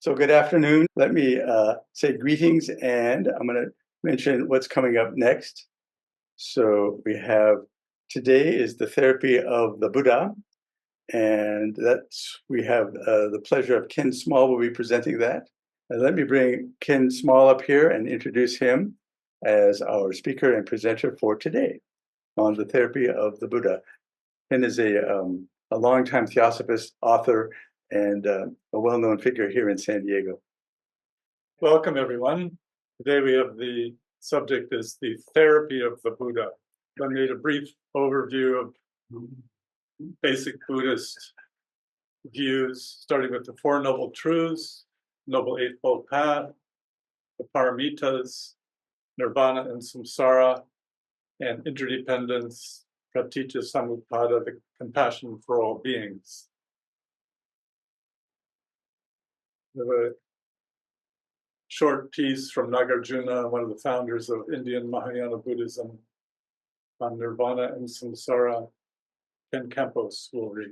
So good afternoon. Let me say greetings, and I'm going to mention what's coming up next. So we have today is the therapy of the Buddha, and we have the pleasure of Ken Small will be presenting that. And let me bring Ken Small up here and introduce him as our speaker and presenter for today on the therapy of the Buddha. Ken is a longtime theosophist, author, and a well-known figure here in San Diego. Welcome, everyone. Today we have the subject is the therapy of the Buddha. I made a brief overview of basic Buddhist views, starting with the Four Noble Truths, Noble Eightfold Path, the Paramitas, Nirvana and Samsara, and interdependence, Pratitya Samutpada, the compassion for all beings. We have a short piece from Nagarjuna, one of the founders of Indian Mahayana Buddhism, on Nirvana and Samsara. Ken Campos will read.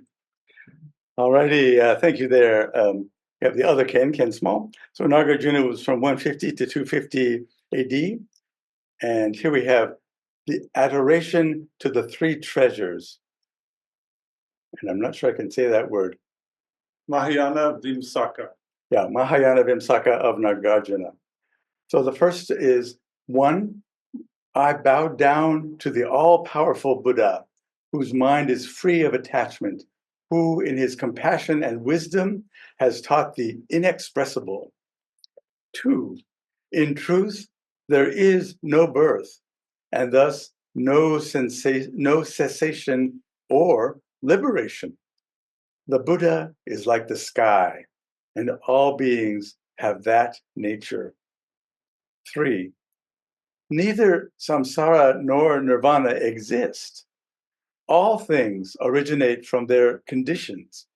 All righty, thank you there. We have the other Ken Small. So Nagarjuna was from 150 to 250 AD. And here we have the adoration to the three treasures. And I'm not sure I can say that word. Mahayana Vimsaka. Yeah, Mahayana Vimsaka of Nagarjuna. So the first is, 1, I bow down to the all-powerful Buddha, whose mind is free of attachment, who in his compassion and wisdom has taught the inexpressible. 2, in truth, there is no birth, and thus no cessation or liberation. The Buddha is like the sky, and all beings have that nature. 3, neither samsara nor nirvana exist. All things originate from their conditions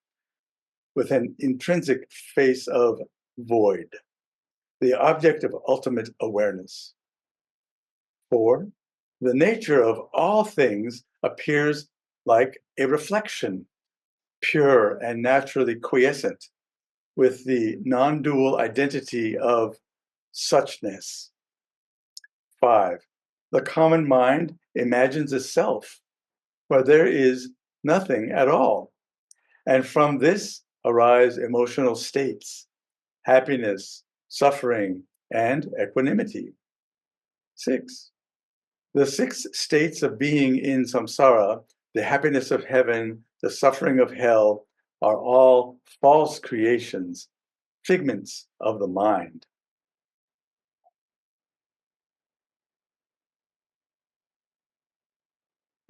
with an intrinsic face of void, the object of ultimate awareness. 4, the nature of all things appears like a reflection, pure and naturally quiescent, with the non-dual identity of suchness. 5, the common mind imagines a self where there is nothing at all. And from this arise emotional states, happiness, suffering, and equanimity. 6, the 6 states of being in samsara, the happiness of heaven, the suffering of hell, are all false creations, figments of the mind.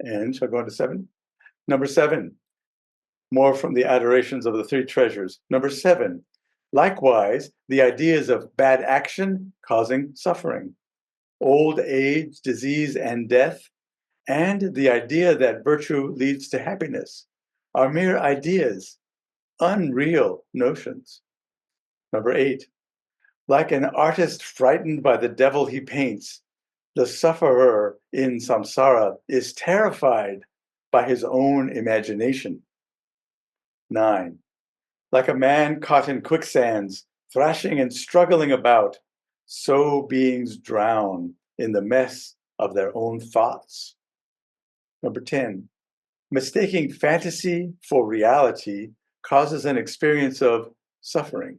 And shall I go on to 7? Number 7, more from the adorations of the three treasures. Number 7, likewise, the ideas of bad action causing suffering, old age, disease, and death, and the idea that virtue leads to happiness are mere ideas, unreal notions. Number 8, like an artist frightened by the devil he paints, the sufferer in samsara is terrified by his own imagination. 9, like a man caught in quicksands, thrashing and struggling about, so beings drown in the mess of their own thoughts. Number 10, mistaking fantasy for reality causes an experience of suffering.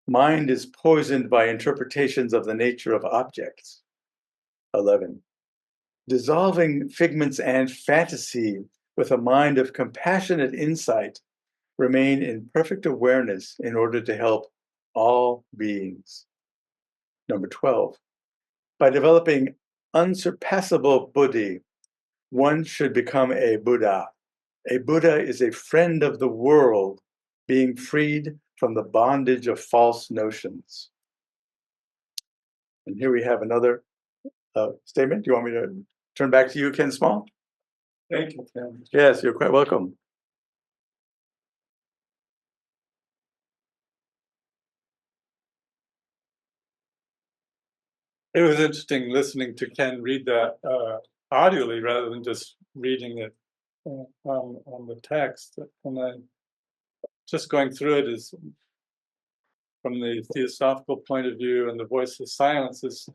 Mind is poisoned by interpretations of the nature of objects. 11, dissolving figments and fantasy with a mind of compassionate insight, remain in perfect awareness in order to help all beings. Number 12, by developing unsurpassable buddhi, one should become a Buddha. A Buddha is a friend of the world, being freed from the bondage of false notions. And here we have another statement. Do you want me to turn back to you, Ken Small? Thank you, Ken. Yes, you're quite welcome. It was interesting listening to Ken read that audibly rather than just reading it on the text. And I just going through it is from the theosophical point of view and the voice of silence is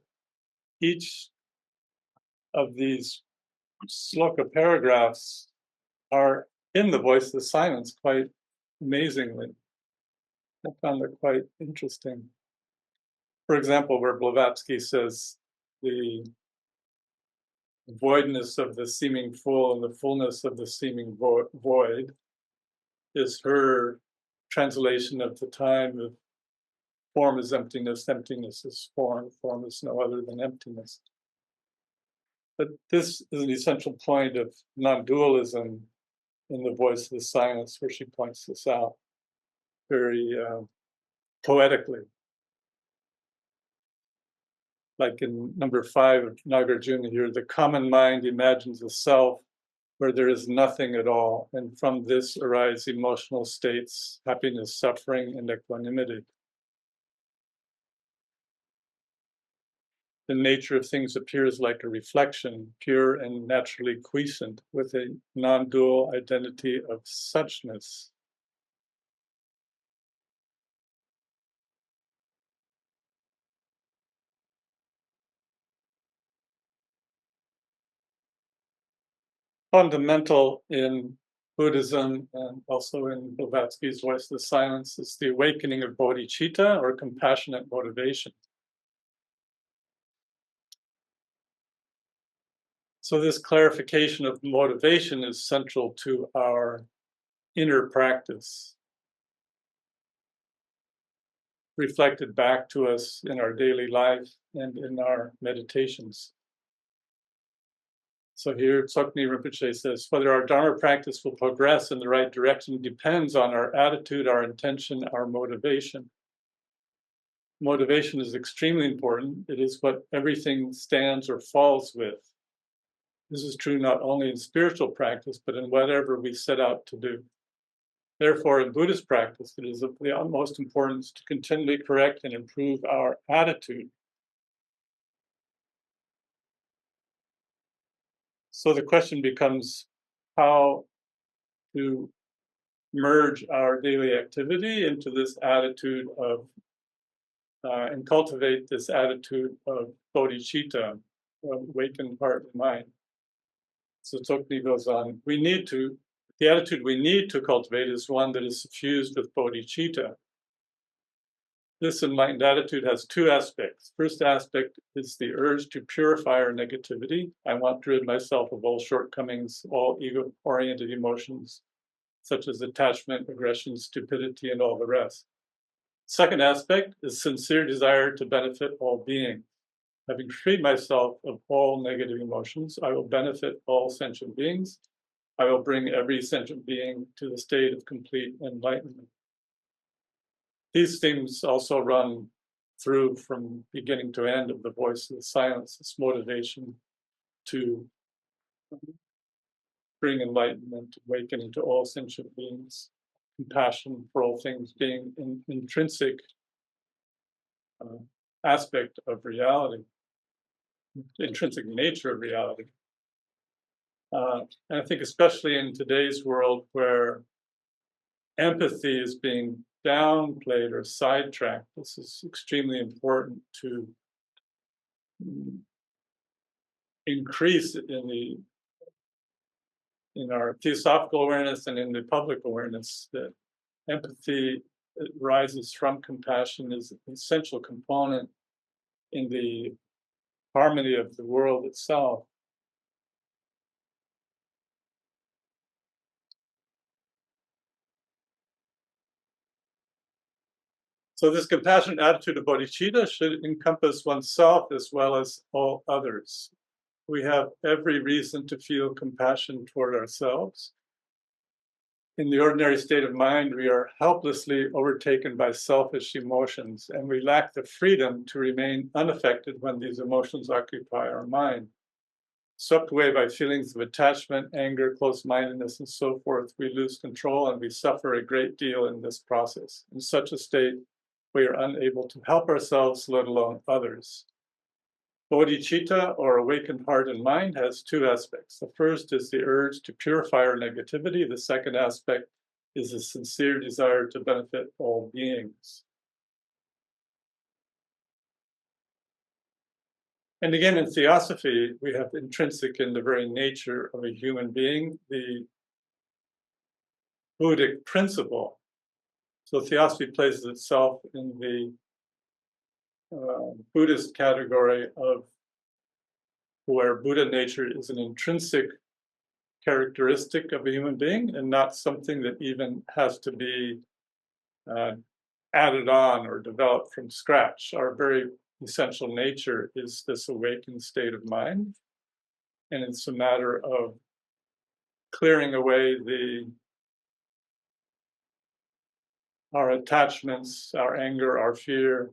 each of these sloka paragraphs are in the voice of silence quite amazingly. I found it quite interesting. For example, where Blavatsky says the voidness of the seeming full and the fullness of the seeming void is her translation of the time of form is emptiness, emptiness is form, form is no other than emptiness. But this is an essential point of non-dualism in the voice of the silence, where she points this out very poetically. Like in number 5 of Nagarjuna here, the common mind imagines a self where there is nothing at all, and from this arise emotional states, happiness, suffering, and equanimity. The nature of things appears like a reflection, pure and naturally quiescent, with a non-dual identity of suchness. Fundamental in Buddhism and also in Blavatsky's Voice of the Silence is the awakening of bodhicitta, or compassionate motivation. So this clarification of motivation is central to our inner practice, reflected back to us in our daily life and in our meditations. So here Tsoknyi Rinpoche says, whether our Dharma practice will progress in the right direction depends on our attitude, our intention, our motivation. Motivation is extremely important. It is what everything stands or falls with. This is true not only in spiritual practice, but in whatever we set out to do. Therefore, in Buddhist practice, it is of the utmost importance to continually correct and improve our attitude. So the question becomes how to merge our daily activity into this attitude of, and cultivate this attitude of bodhicitta, of awakened heart and mind. So Tsoknyi goes on, the attitude we need to cultivate is one that is suffused with bodhicitta. This enlightened attitude has 2 aspects. First aspect is the urge to purify our negativity. I want to rid myself of all shortcomings, all ego-oriented emotions, such as attachment, aggression, stupidity, and all the rest. Second aspect is sincere desire to benefit all beings. Having freed myself of all negative emotions, I will benefit all sentient beings. I will bring every sentient being to the state of complete enlightenment. These themes also run through from beginning to end of the Voice of the Silence, this motivation to bring enlightenment, awakening to all sentient beings, compassion for all things being an intrinsic aspect of reality, intrinsic nature of reality. And I think especially in today's world where empathy is being downplayed or sidetracked, this is extremely important to increase in our theosophical awareness and in the public awareness that empathy rises from compassion is an essential component in the harmony of the world itself. So this compassionate attitude of bodhicitta should encompass oneself as well as all others. We have every reason to feel compassion toward ourselves. In the ordinary state of mind, we are helplessly overtaken by selfish emotions, and we lack the freedom to remain unaffected when these emotions occupy our mind. Swept away by feelings of attachment, anger, close-mindedness, and so forth, we lose control and we suffer a great deal in this process. In such a state, we are unable to help ourselves, let alone others. Bodhicitta, or awakened heart and mind, has 2 aspects. The first is the urge to purify our negativity. The second aspect is a sincere desire to benefit all beings. And again, in theosophy, we have intrinsic in the very nature of a human being, the Buddhic principle. So theosophy places itself in the Buddhist category of where Buddha nature is an intrinsic characteristic of a human being and not something that even has to be added on or developed from scratch. Our very essential nature is this awakened state of mind. And it's a matter of clearing away our attachments, our anger, our fear,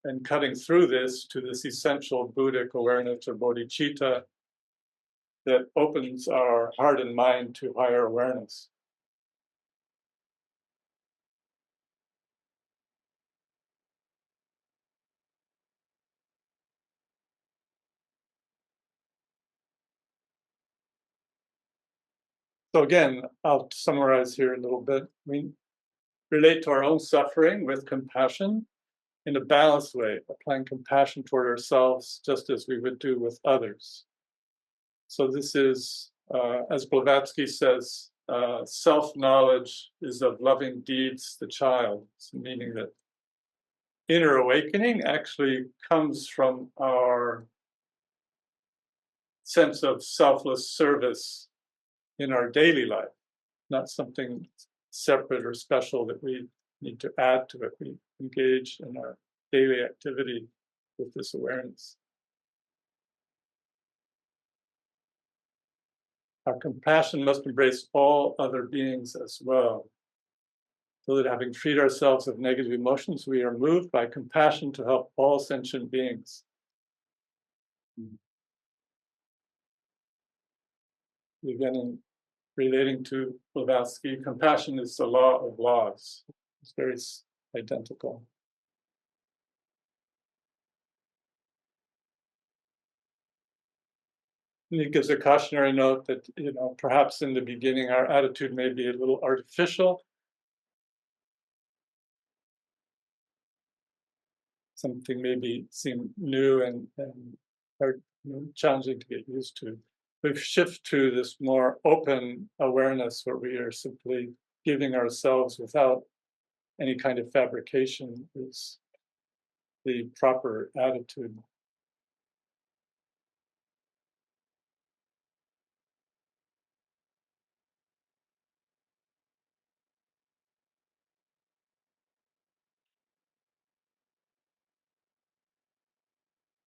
and cutting through this to this essential Buddhic awareness or bodhicitta that opens our heart and mind to higher awareness. So again, I'll summarize here a little bit. We relate to our own suffering with compassion in a balanced way, applying compassion toward ourselves just as we would do with others. So this is, as Blavatsky says, self-knowledge is of loving deeds the child. So meaning that inner awakening actually comes from our sense of selfless service in our daily life, not something separate or special that we need to add to it. We engage in our daily activity with this awareness. Our compassion must embrace all other beings as well, so that having freed ourselves of negative emotions, we are moved by compassion to help all sentient beings. Again, in relating to Blavatsky, compassion is the law of laws. It's very identical. And he gives a cautionary note that, perhaps in the beginning our attitude may be a little artificial. Something maybe seem new and hard, challenging to get used to. We shift to this more open awareness where we are simply giving ourselves without any kind of fabrication is the proper attitude.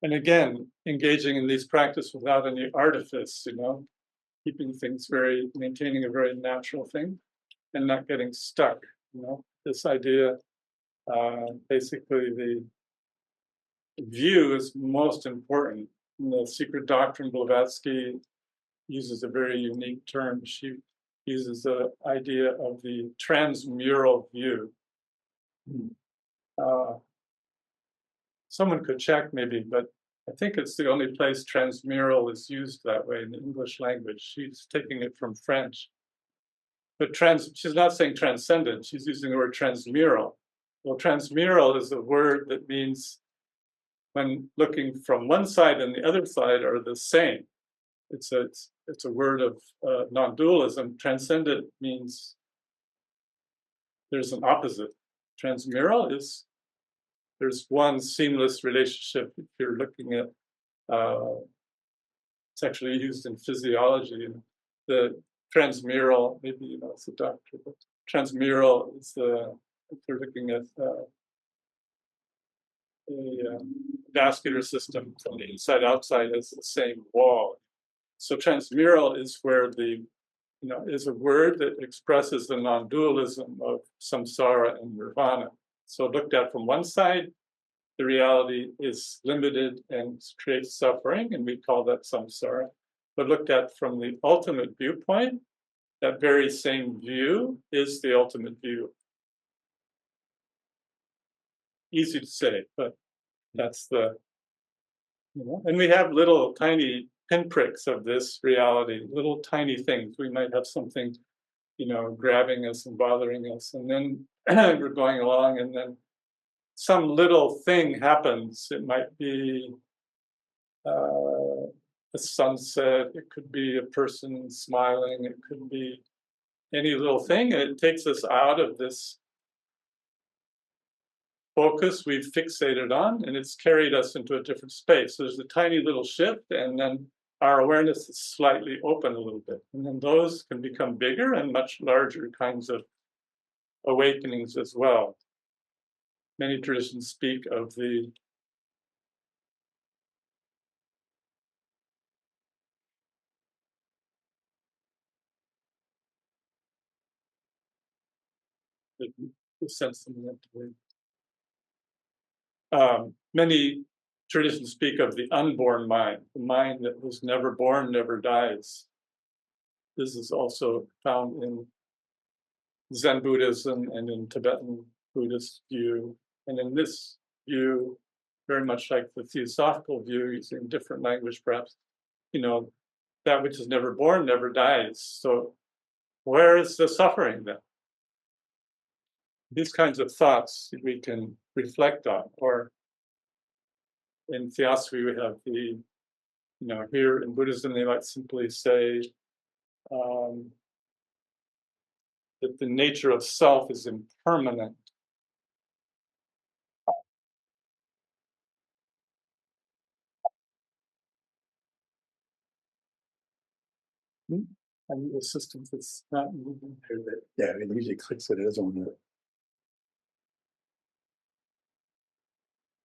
And again, engaging in these practices without any artifice, keeping things maintaining a very natural thing and not getting stuck, this idea, basically the view is most important. In the Secret Doctrine, Blavatsky uses a very unique term. She uses the idea of the transmural view. Someone could check maybe, but I think it's the only place transmural is used that way in the English language. She's taking it from French. But she's not saying transcendent, she's using the word transmural. Well, transmural is a word that means when looking from one side and the other side are the same. It's a word of non-dualism. Transcendent means there's an opposite. Transmural is there's one seamless relationship. If you're looking at, it's actually used in physiology. And the transmural, maybe it's a doctor, but transmural is if you're looking at a vascular system from the inside outside as the same wall. So transmural is where is a word that expresses the non-dualism of samsara and nirvana. So looked at from one side, the reality is limited and creates suffering, and we call that samsara. But looked at from the ultimate viewpoint, that very same view is the ultimate view. Easy to say, but that's and we have little tiny pinpricks of this reality, little tiny things. We might have something, grabbing us and bothering us, and then we're going along, and then some little thing happens. It might be a sunset, it could be a person smiling, it could be any little thing. It takes us out of this focus we've fixated on, and it's carried us into a different space. There's a tiny little shift, and then our awareness is slightly open a little bit. And then those can become bigger and much larger kinds of awakenings as well. Many traditions speak of the sense many traditions speak of the unborn mind, the mind that was never born, never dies. This is also found in Zen Buddhism and in Tibetan Buddhist view. And in this view, very much like the theosophical view, using different language perhaps, that which is never born never dies. So where is the suffering then? These kinds of thoughts we can reflect on. Or in theosophy, we have the, here in Buddhism, they might simply say that the nature of self is impermanent. I need a system that's not moving. Yeah, it usually clicks it. It doesn't want to.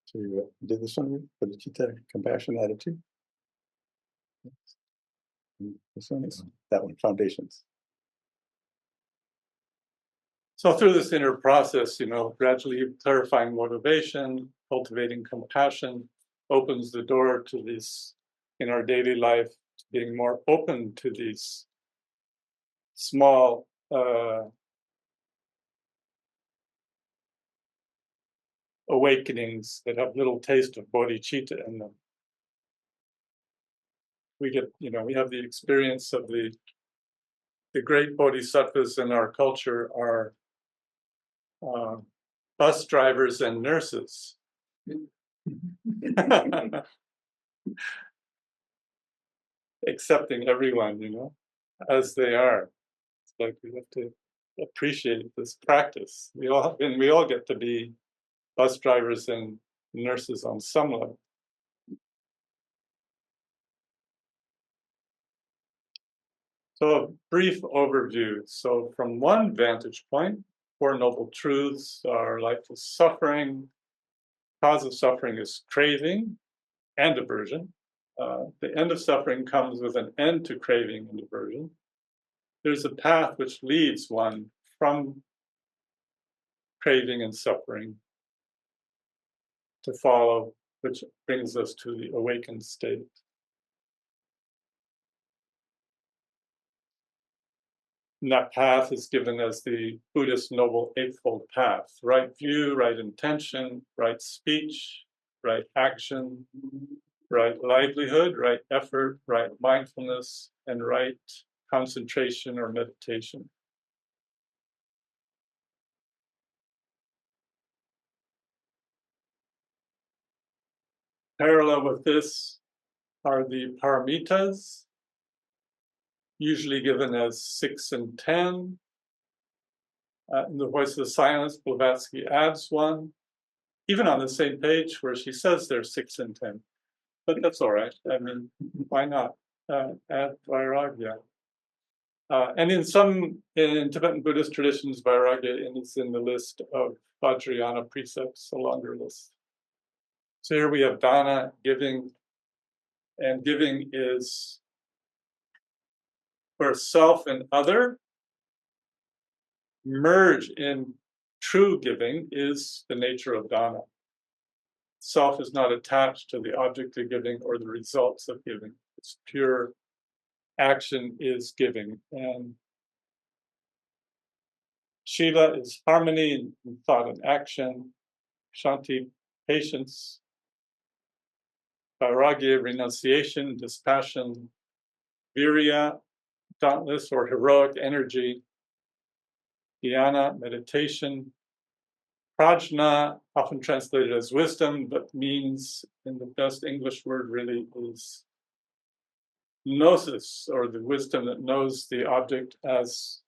So you did this one for the Chitta Compassion Attitude? This one? That one, Foundations. So through this inner process, gradually clarifying motivation, cultivating compassion, opens the door to these, in our daily life, being more open to these small awakenings that have little taste of bodhicitta in them. We get, we have the experience of the great bodhisattvas in our culture are bus drivers and nurses. Accepting everyone, as they are. It's like we have to appreciate this practice. We all get to be bus drivers and nurses on some level. So a brief overview. So from one vantage point, Four Noble Truths are life is suffering. Cause of suffering is craving and aversion. The end of suffering comes with an end to craving and aversion. There's a path which leads one from craving and suffering to follow, which brings us to the awakened state. And that path is given as the Buddhist Noble Eightfold Path: right view, right intention, right speech, right action, right livelihood, right effort, right mindfulness, and right concentration or meditation. Parallel with this are the paramitas, usually given as 6 and 10. In The Voice of the Silence, Blavatsky adds one, even on the same page where she says there's 6 and 10. But that's all right. I mean, why not add Vairagya? And in Tibetan Buddhist traditions, Vairagya is in the list of Vajrayana precepts, a longer list. So here we have dana, giving, and giving is where self and other merge in true giving is the nature of dana. Self is not attached to the object of giving or the results of giving. It's pure action is giving. And Shila is harmony in thought and action. Shanti, patience. Vairagya, renunciation, dispassion. Virya, dauntless or heroic energy. Dhyana, meditation. Prajna, often translated as wisdom, but means, in the best English word really, is gnosis, or the wisdom that knows the object as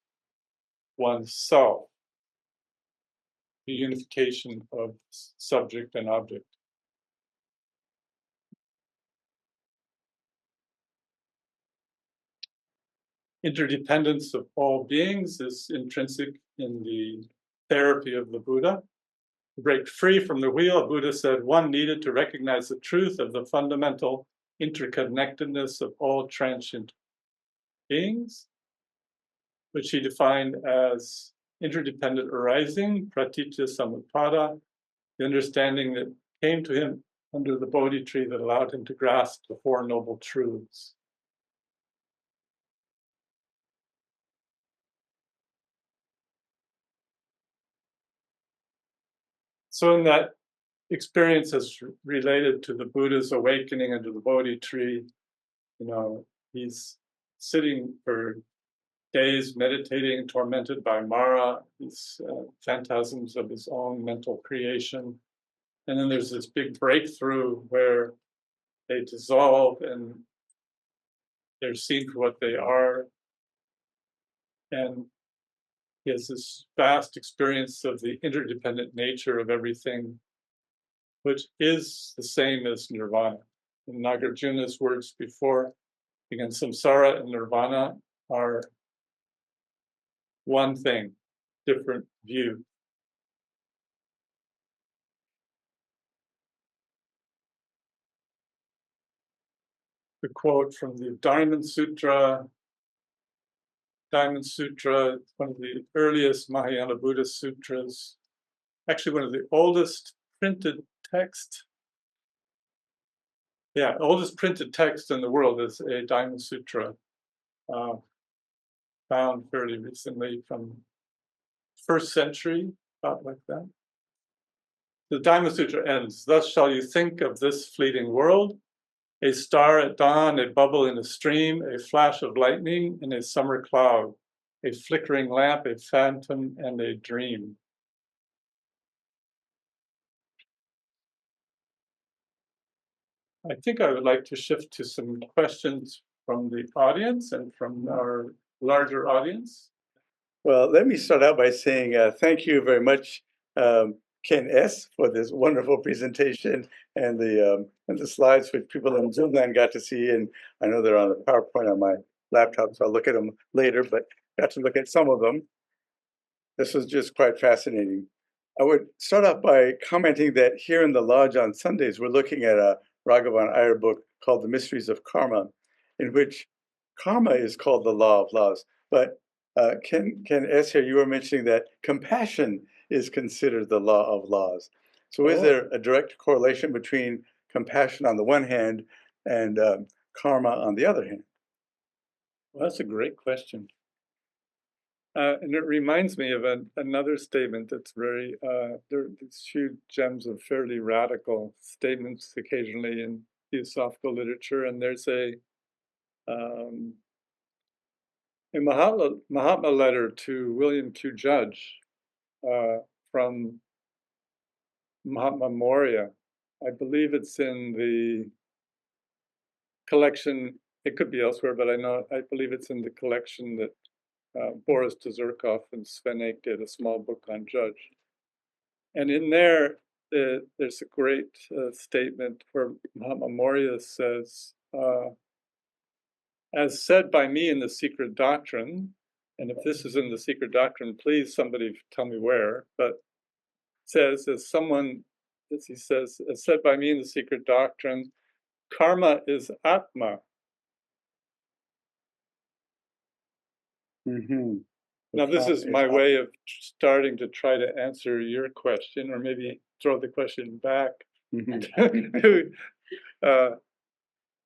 oneself, the unification of subject and object. Interdependence of all beings is intrinsic in the therapy of the Buddha. To break free from the wheel, Buddha said one needed to recognize the truth of the fundamental interconnectedness of all transient beings, which he defined as interdependent arising, pratitya samutpada, the understanding that came to him under the Bodhi tree that allowed him to grasp the Four Noble Truths. So in that experience as related to the Buddha's awakening under the Bodhi tree, he's sitting for days meditating, tormented by Mara, these phantasms of his own mental creation. And then there's this big breakthrough where they dissolve and they're seen for what they are. And he has this vast experience of the interdependent nature of everything, which is the same as nirvana. In Nagarjuna's words before, again, samsara and nirvana are one thing, different view. The quote from the Diamond Sutra. Diamond Sutra, one of the earliest Mahayana Buddhist sutras, actually one of the oldest printed texts. Yeah, oldest printed text in the world is a Diamond Sutra, found fairly recently from 1st century, about like that. The Diamond Sutra ends, thus shall you think of this fleeting world, a star at dawn, a bubble in a stream, a flash of lightning in a summer cloud, a flickering lamp, a phantom, and a dream. I think I would like to shift to some questions from the audience and from our larger audience. Well, let me start out by saying thank you very much, Ken S., for this wonderful presentation and the slides which people in Zoomland got to see. And I know they're on the PowerPoint on my laptop, so I'll look at them later, but got to look at some of them. This was just quite fascinating. I would start off by commenting that here in the lodge on Sundays, we're looking at a Raghavan Iyer book called The Mysteries of Karma, in which karma is called the law of laws. But Ken S. here, you were mentioning that compassion is considered the law of laws. So is there a direct correlation between compassion on the one hand and karma on the other hand? Well, that's a great question. And it reminds me of another statement that's very, there are these few gems of fairly radical statements occasionally in theosophical literature, and there's a Mahatma letter to William Q. Judge from Mahatma Maurya. I believe it's in the collection, it could be elsewhere, but I believe it's in the collection that Boris Dazurkov and Sven Ek did, a small book on Judge. And in there, there's a great statement where Mahatma Maurya says, as said by me in the Secret Doctrine, and if this is in the Secret Doctrine, please somebody tell me where, but says, as he says, as said by me in the Secret Doctrine, karma is Atma. Mm-hmm. Now, this is my way of starting to try to answer your question, or maybe throw the question back to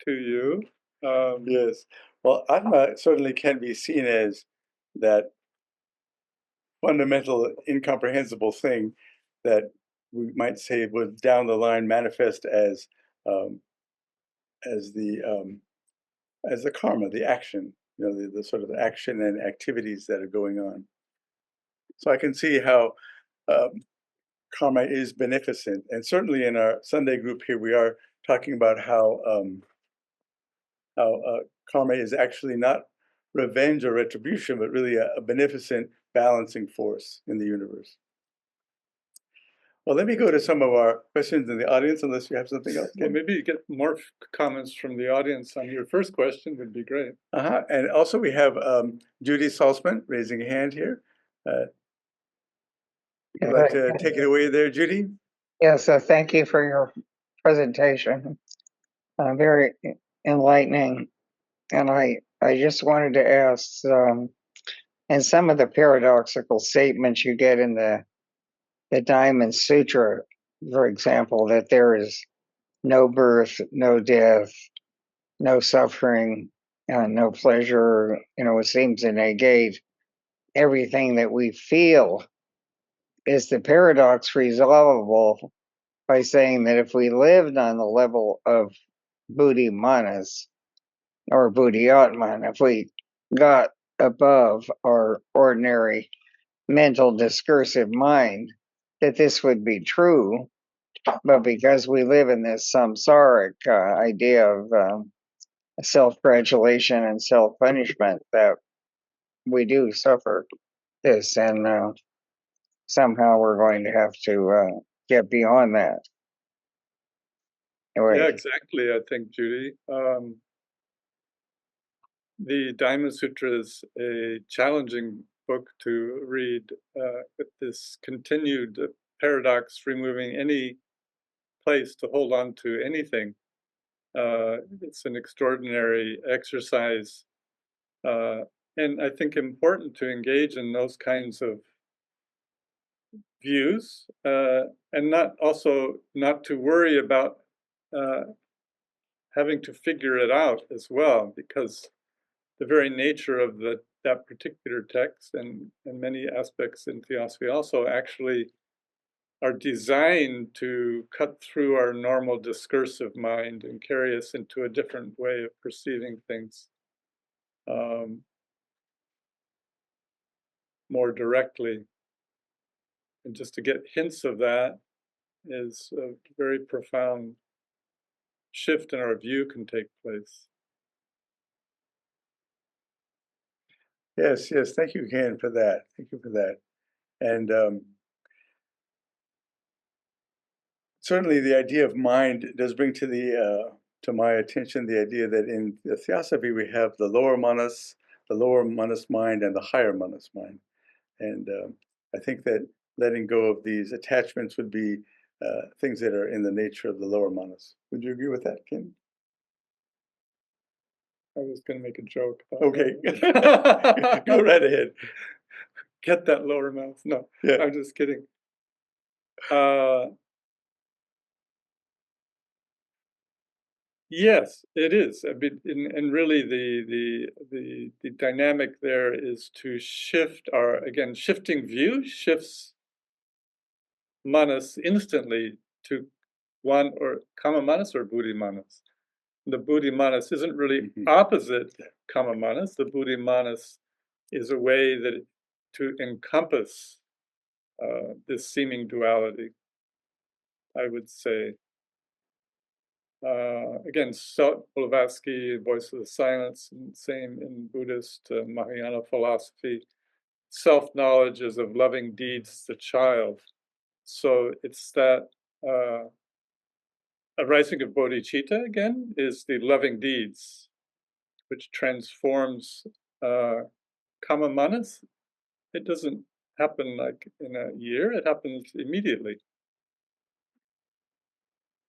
you. Yes. Well, Atma certainly can be seen as that fundamental, incomprehensible thing that we might say would down the line manifest as the karma, the action, the sort of action and activities that are going on. So I can see how karma is beneficent. And certainly in our Sunday group here, we are talking about how karma is actually not revenge or retribution, but really a beneficent balancing force in the universe. Well, let me go to some of our questions in the audience, unless you have something else. Well, maybe you get more comments from the audience on your first question would be great. And also we have Judy Salzman raising a hand here. Would you like to take it away there, Judy? Yes, thank you for your presentation. Very enlightening. And I just wanted to ask, in some of the paradoxical statements you get in the Diamond Sutra, for example, that there is no birth, no death, no suffering, no pleasure, it seems to negate everything that we feel. Is the paradox resolvable by saying that if we lived on the level of Buddhi Manas or Buddhyatman, if we got above our ordinary mental discursive mind, that this would be true, but because we live in this samsaric idea of self-gratulation and self-punishment, that we do suffer this, and somehow we're going to have to get beyond that. Anyway. Yeah, exactly. I think, Judy. The Diamond Sutra is a challenging book to read with this continued paradox, removing any place to hold on to anything. It's an extraordinary exercise, and I think important to engage in those kinds of views, and not to worry about having to figure it out as well, because the very nature of that particular text and many aspects in Theosophy also actually are designed to cut through our normal discursive mind and carry us into a different way of perceiving things more directly. And just to get hints of that is a very profound shift in our view can take place. Yes, thank you, Ken, for that. Thank you for that. And certainly the idea of mind does bring to my attention the idea that in the Theosophy we have the lower manas mind, and the higher manas mind. And I think that letting go of these attachments would be things that are in the nature of the lower manas. Would you agree with that, Ken? I was going to make a joke. Okay, go right ahead. Get that lower mouth. No, yeah. I'm just kidding. Yes, it is. I mean, and really the dynamic there is to shift shifting view shifts manas instantly to one or kama manas or buddhi manas. The buddhi manas isn't really opposite kama manas. The buddhi manas is a way to encompass this seeming duality, I would say. Again, Blavatsky, Voice of the Silence, and same in Buddhist Mahayana philosophy. Self-knowledge is of loving deeds the child. So it's that arising of bodhicitta, again, is the loving deeds, which transforms kama manas. It doesn't happen like in a year, it happens immediately.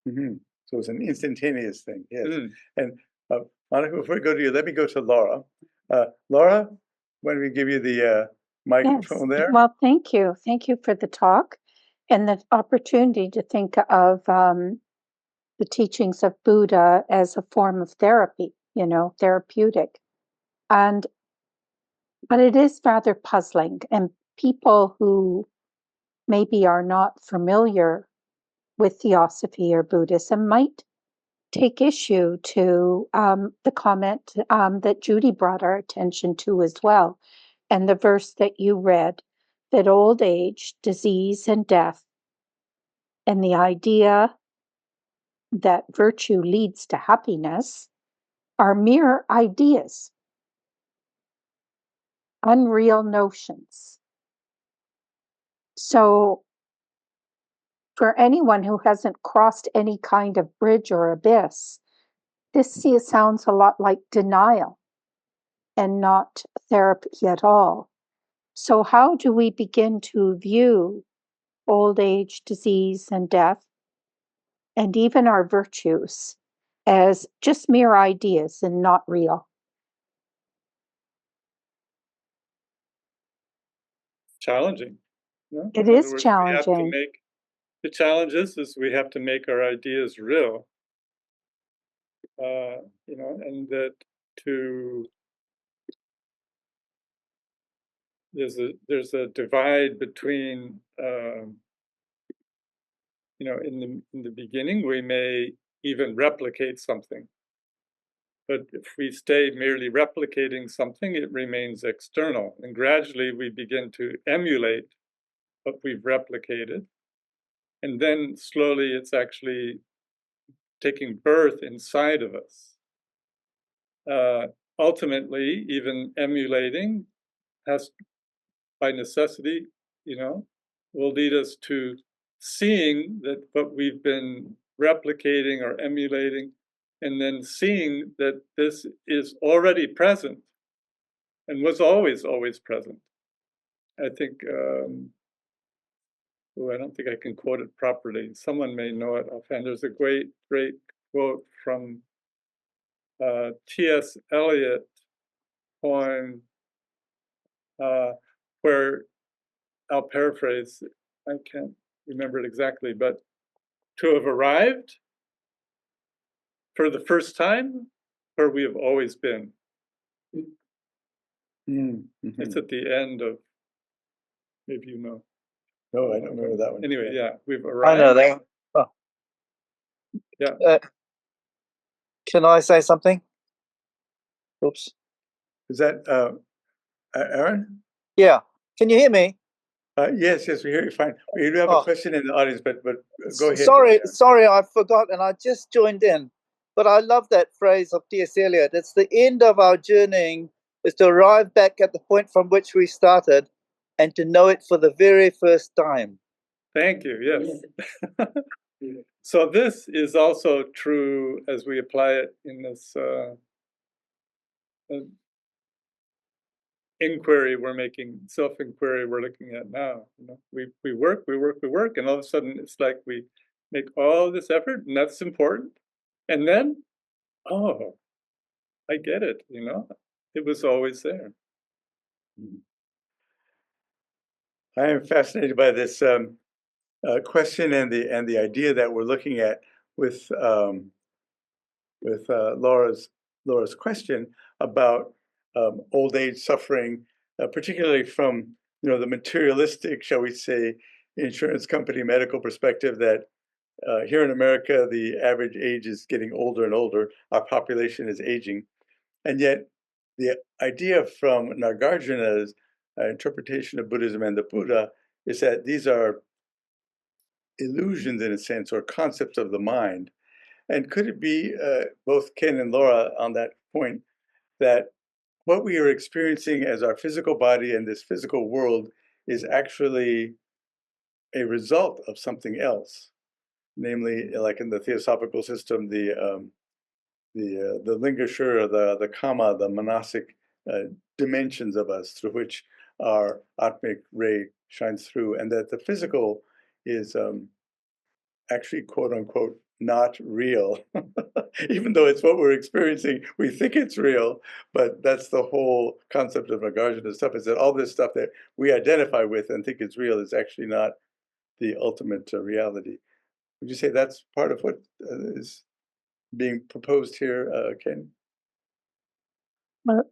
So it's an instantaneous thing, yes. And Monica, before we go to you, let me go to Laura. Laura, why don't we give you the microphone there? Well, thank you. Thank you for the talk and the opportunity to think of the teachings of Buddha as a form of therapy, therapeutic. But it is rather puzzling, and people who maybe are not familiar with Theosophy or Buddhism might take issue to the comment that Judy brought our attention to as well, and the verse that you read, that old age, disease, and death and the idea that virtue leads to happiness are mere ideas, unreal notions. So, for anyone who hasn't crossed any kind of bridge or abyss, this sounds a lot like denial and not therapy at all. So, how do we begin to view old age, disease, and death, and even our virtues, as just mere ideas and not real? Challenging. You know? It In other is words, we have to challenging. make the challenge is we have to make our ideas real. You know, and that there's a divide between you know, in the beginning we may even replicate something, but if we stay merely replicating something, it remains external, and gradually we begin to emulate what we've replicated, and then slowly it's actually taking birth inside of us. Ultimately, even emulating has, by necessity, you know, will lead us to seeing that what we've been replicating or emulating, and then seeing that this is already present and was always present. I think, I don't think I can quote it properly. Someone may know it offhand. There's a great quote from T.S. Eliot poem where, I'll paraphrase, I can't remember it exactly, but to have arrived for the first time where we have always been. Mm-hmm. It's at the end of, maybe you know. No, I don't remember that one. Anyway, yeah, we've I arrived. know that. Oh. Yeah. Can I say something? Oops. Is that Aaron? Yeah. Can you hear me? Yes, we hear you fine. We do have a question in the audience, but go ahead. Sorry, I forgot, and I just joined in. But I love that phrase of T.S. Eliot. It's the end of our journeying is to arrive back at the point from which we started, and to know it for the very first time. Thank you. Yes. So this is also true as we apply it in this inquiry we're making, self-inquiry we're looking at now. You know, we work, and all of a sudden it's like we make all this effort, and that's important. And then, oh, I get it, you know, it was always there. I am fascinated by this question and the idea that we're looking at with Laura's question about old age suffering, particularly from the materialistic, shall we say, insurance company medical perspective that here in America the average age is getting older and older. Our population is aging, and yet the idea from Nagarjuna's interpretation of Buddhism and the Buddha is that these are illusions in a sense, or concepts of the mind. And could it be, both Ken and Laura on that point, that what we are experiencing as our physical body and this physical world is actually a result of something else? Namely, like in the theosophical system, the lingashura, the kama, the manasic dimensions of us through which our atmic ray shines through, and that the physical is actually, quote unquote, not real. Even though it's what we're experiencing, we think it's real, but that's the whole concept of Nagarjuna stuff, is that all this stuff that we identify with and think is real is actually not the ultimate reality. Would you say that's part of what is being proposed here, Ken? Well,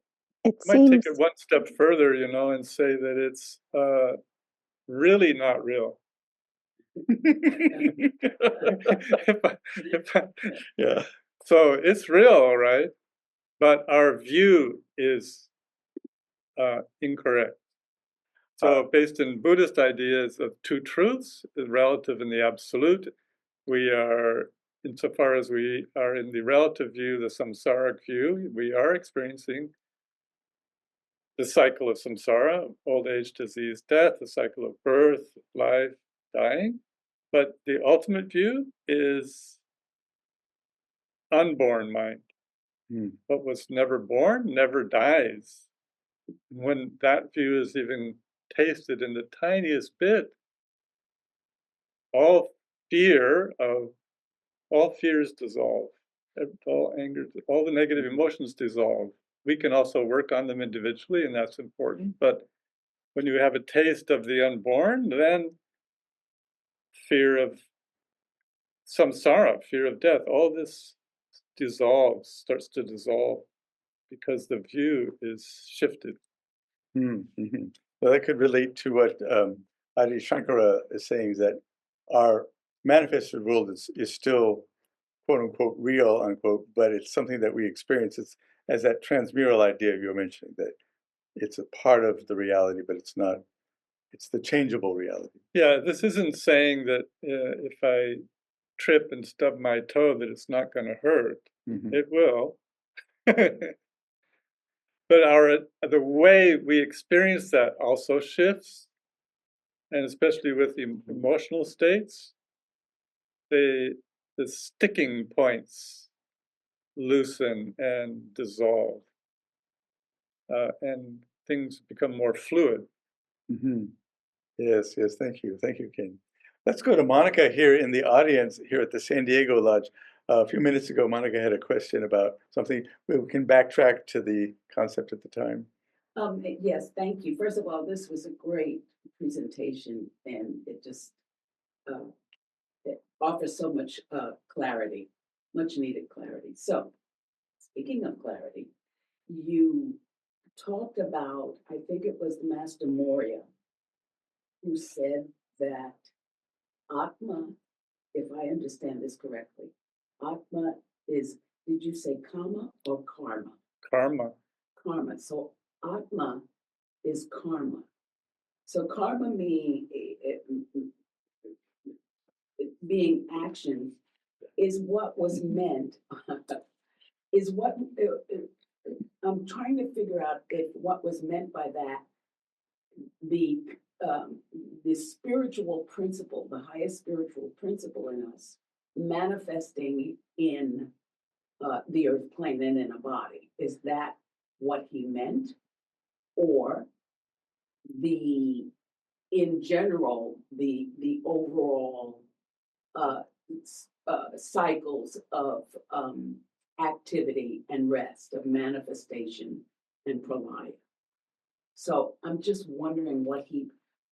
it I might take seems it one step further, you know, and say that it's really not real. Yeah. So it's real, right? But our view is incorrect. So based in Buddhist ideas of two truths, the relative and the absolute, we are, insofar as we are in the relative view, the samsaric view, we are experiencing the cycle of samsara, old age, disease, death, the cycle of birth, life, dying. But the ultimate view is unborn mind. What was never born never dies. When that view is even tasted in the tiniest bit, all fears dissolve, all anger, all the negative emotions dissolve. We can also work on them individually, and that's important. But when you have a taste of the unborn, then fear of samsara, fear of death, all this starts to dissolve because the view is shifted. Mm-hmm. Well, that could relate to what Adi Shankara is saying, is that our manifested world is still quote unquote real unquote, but it's something that we experience. It's as that transmural idea you were mentioning, that it's a part of the reality, but it's not. It's the changeable reality. Yeah, this isn't saying that if I trip and stub my toe that it's not going to hurt. Mm-hmm. It will. But the way we experience that also shifts, and especially with the emotional states, the sticking points loosen and dissolve, and things become more fluid. Mm-hmm. Yes, thank you, Ken. Let's go to Monica here in the audience here at the San Diego Lodge. A few minutes ago, Monica had a question about something. We can backtrack to the concept at the time. Yes, thank you. First of all, this was a great presentation, and it just it offers so much clarity, much needed clarity. So, speaking of clarity, you talked about, I think it was the Master Moria, who said that Atma, if I understand this correctly, Atma is, did you say karma or karma? Karma. Karma. So Atma is karma. So karma being action is what was meant, is what, I'm trying to figure out if what was meant by that, the spiritual principle, the highest spiritual principle in us, manifesting in the earth plane and in a body. Is that what he meant? Or in general, the overall cycles of activity and rest, of manifestation and pralaya. So I'm just wondering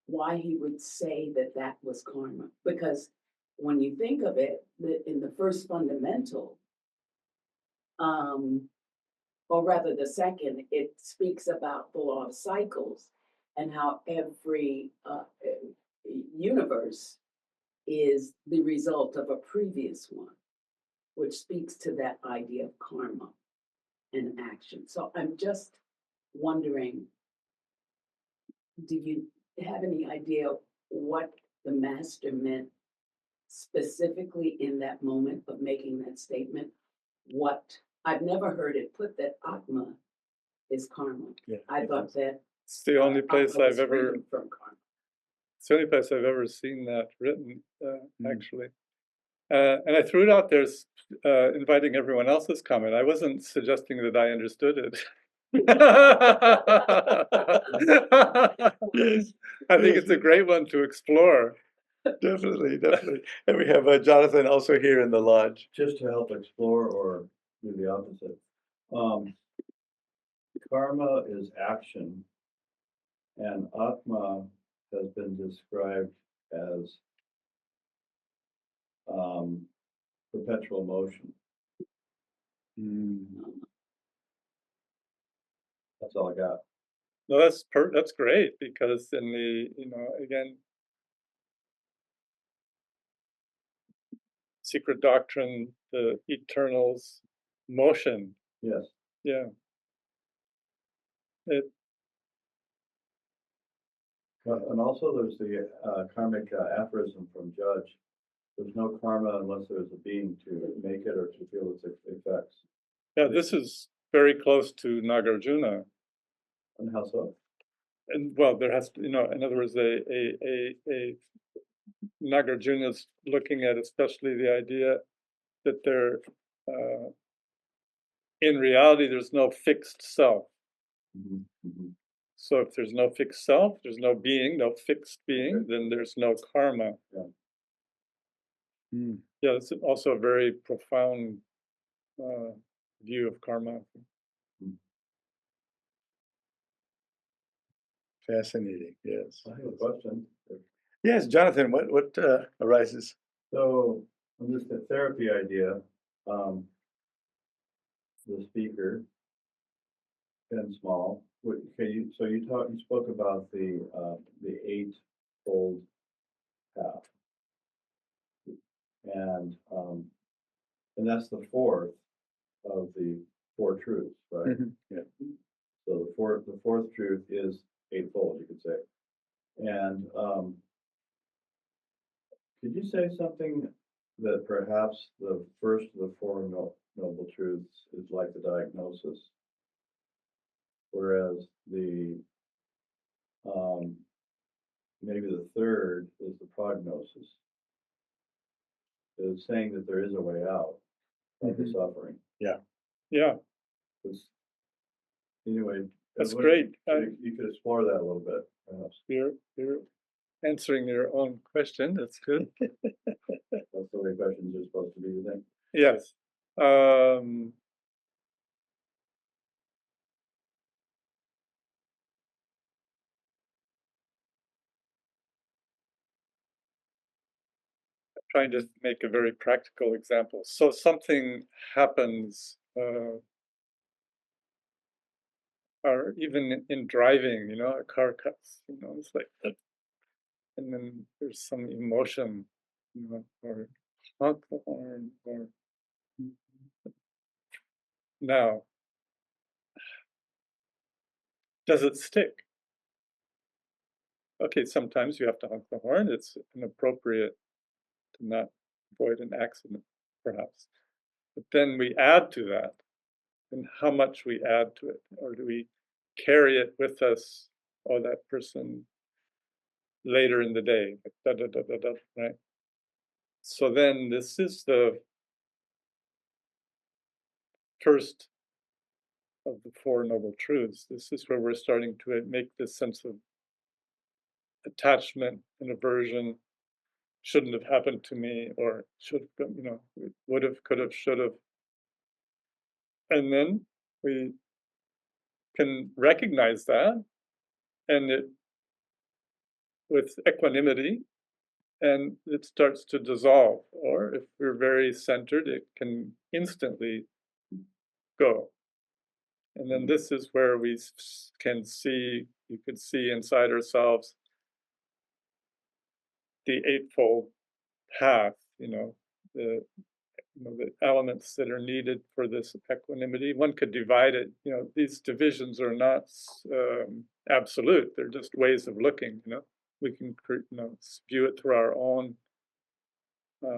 why he would say that was karma. Because when you think of it, in the first fundamental, or rather the second, it speaks about the law of cycles and how every universe is the result of a previous one, which speaks to that idea of karma and action. So I'm just wondering, do you have any idea what the master meant specifically in that moment of making that statement? What I've never heard it put that Atma is karma. Yeah, I thought that It's the only place Atma was I've ever. freedom from karma. It's the only place I've ever seen that written, actually. And I threw it out there, inviting everyone else's comment. I wasn't suggesting that I understood it. I think it's a great one to explore. Definitely. And we have Jonathan also here in the lodge. Just to help explore or do the opposite. Karma is action, and Atma has been described as perpetual motion. That's all I got. No, that's great, because in the, again, secret doctrine, the eternal's motion. Yes. Yeah. And also there's the karmic aphorism from Judge. There's no karma unless there's a being to make it or to feel its effects. Yeah, this is very close to Nagarjuna. And how so? And well, there has to, in other words, a Nagarjuna's looking at especially the idea that there, in reality, there's no fixed self. So if there's no fixed self, there's no being, no fixed being, then there's no karma. Yeah, it's also a very profound view of karma. Fascinating. Yes. I have a question. Yes, Jonathan. What arises? So on this therapy idea, the speaker, Ken Small, you spoke about the eightfold path. And that's the fourth of the four truths, right? Yeah. So the fourth truth is eightfold, you could say. And could you say something that perhaps the first of the four noble truths is like the diagnosis, whereas the maybe the third is the prognosis? Is saying that there is a way out of the suffering. Yeah, Anyway, that's great. You could explore that a little bit, perhaps. You're answering your own question. That's good. That's the way questions are supposed to be, you think? Yes. Trying to make a very practical example. So something happens, or even in driving, a car cuts, it's like, and then there's some emotion, or honk the horn, or now, does it stick? Okay, sometimes you have to honk the horn. It's inappropriate to not avoid an accident, perhaps. But then we add to that, and how much we add to it, or do we carry it with us, or that person later in the day, right? So then this is the first of the Four Noble Truths. This is where we're starting to make this sense of attachment and aversion. Shouldn't have happened to me, or should have, would have, could have, should have. And then we can recognize that, and it, with equanimity, and it starts to dissolve. Or if we're very centered, it can instantly go. And then this is where we can see, you could see inside ourselves the eightfold path, the elements that are needed for this equanimity. One could divide it, these divisions are not absolute, they're just ways of looking, we can view it through our own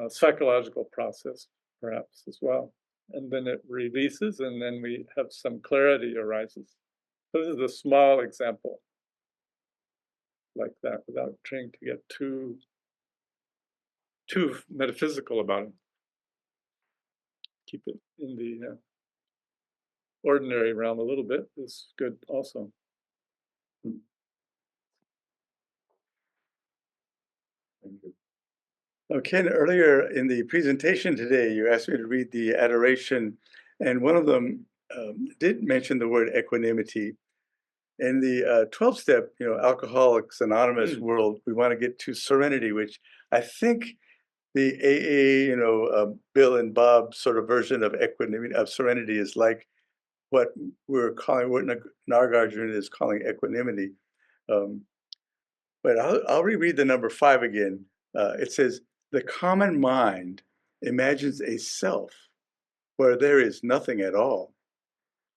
psychological process, perhaps, as well. And then it releases, and then we have some clarity arises. So this is a small example like that, without trying to get too metaphysical about it. Keep it in the ordinary realm a little bit is good also. Thank you. Ken, earlier in the presentation today, you asked me to read the adoration, and one of them did mention the word equanimity. In the 12-step, Alcoholics Anonymous world, we want to get to serenity, which I think the AA, Bill and Bob sort of version of equanimity, of serenity, is like what we're calling, what Nagarjuna is calling equanimity. But I'll reread the number 5 again. It says, the common mind imagines a self where there is nothing at all.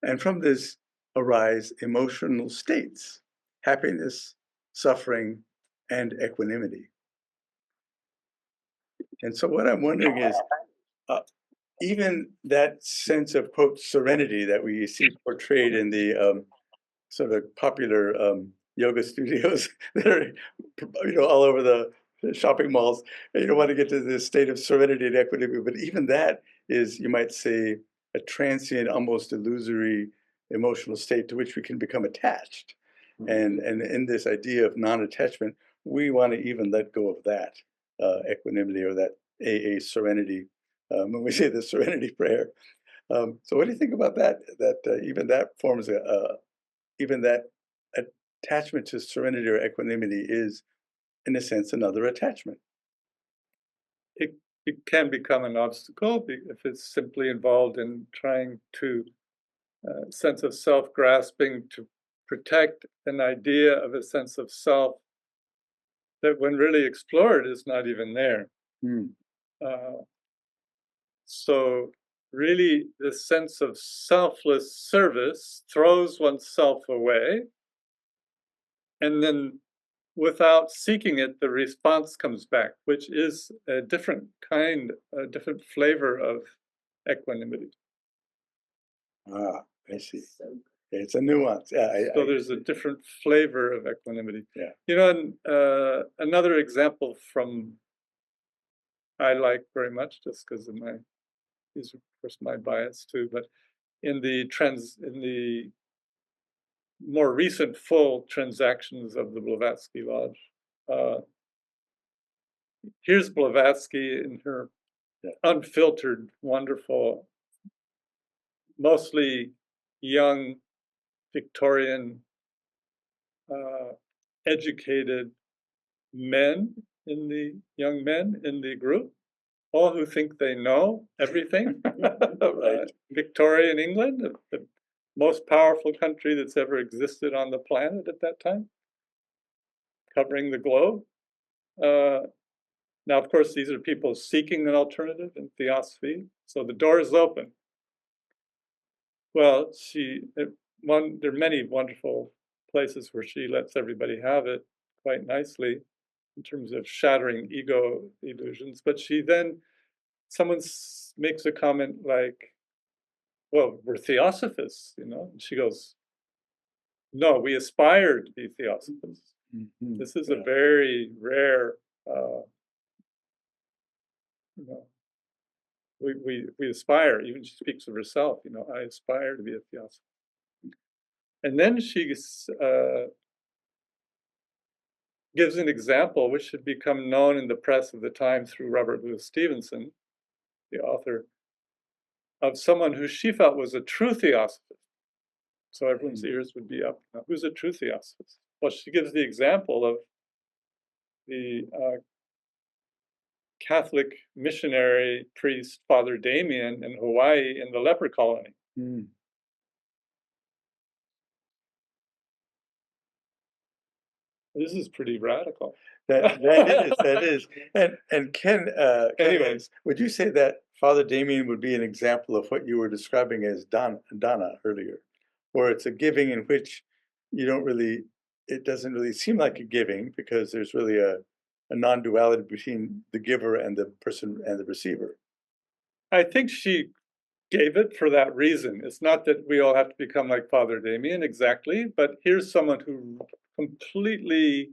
And from this arise emotional states, happiness, suffering, and equanimity. And so what I'm wondering is, even that sense of, quote, serenity that we see portrayed in the sort of popular yoga studios that are, all over the shopping malls, and you don't want to get to this state of serenity and equanimity, but even that is, you might say, a transient, almost illusory emotional state to which we can become attached. And in this idea of non-attachment, we want to even let go of that equanimity, or that AA serenity, when we say the serenity prayer. So what do you think about that? That even that forms even that attachment to serenity or equanimity is, in a sense, another attachment. It can become an obstacle if it's simply involved in trying to sense of self-grasping to protect an idea of a sense of self that, when really explored, is not even there. So really, the sense of selfless service throws oneself away, and then without seeking it, the response comes back, which is a different kind, a different flavor of equanimity. Ah, I see. So It's a nuance. Yeah, So there's a different flavor of equanimity. Yeah. And another example from I like very much, just because of these are of course my bias too, but in the more recent full transactions of the Blavatsky Lodge, here's Blavatsky in her unfiltered, wonderful, mostly young Victorian, educated young men in the group, all who think they know everything. Right. Victorian England, the most powerful country that's ever existed on the planet at that time, covering the globe. Now, of course, these are people seeking an alternative in theosophy, so the door is open. Well, there are many wonderful places where she lets everybody have it quite nicely in terms of shattering ego illusions. But someone makes a comment like, well, we're theosophists, and she goes, no, we aspire to be theosophists. This is a very rare, we aspire. Even she speaks of herself, I aspire to be a theosophist. And then she gives an example which had become known in the press of the time through Robert Louis Stevenson, the author, of someone who she felt was a true theosophist. So everyone's ears would be up. Now, who's a true theosophist? Well, she gives the example of the Catholic missionary priest, Father Damien, in Hawaii in the leper colony. This is pretty radical. That is. And Ken, Anyways, would you say that Father Damien would be an example of what you were describing as dana earlier, or it's a giving in which it doesn't really seem like a giving because there's really a non-duality between the giver and the person and the receiver? I think she gave it for that reason. It's not that we all have to become like Father Damien exactly, but here's someone who completely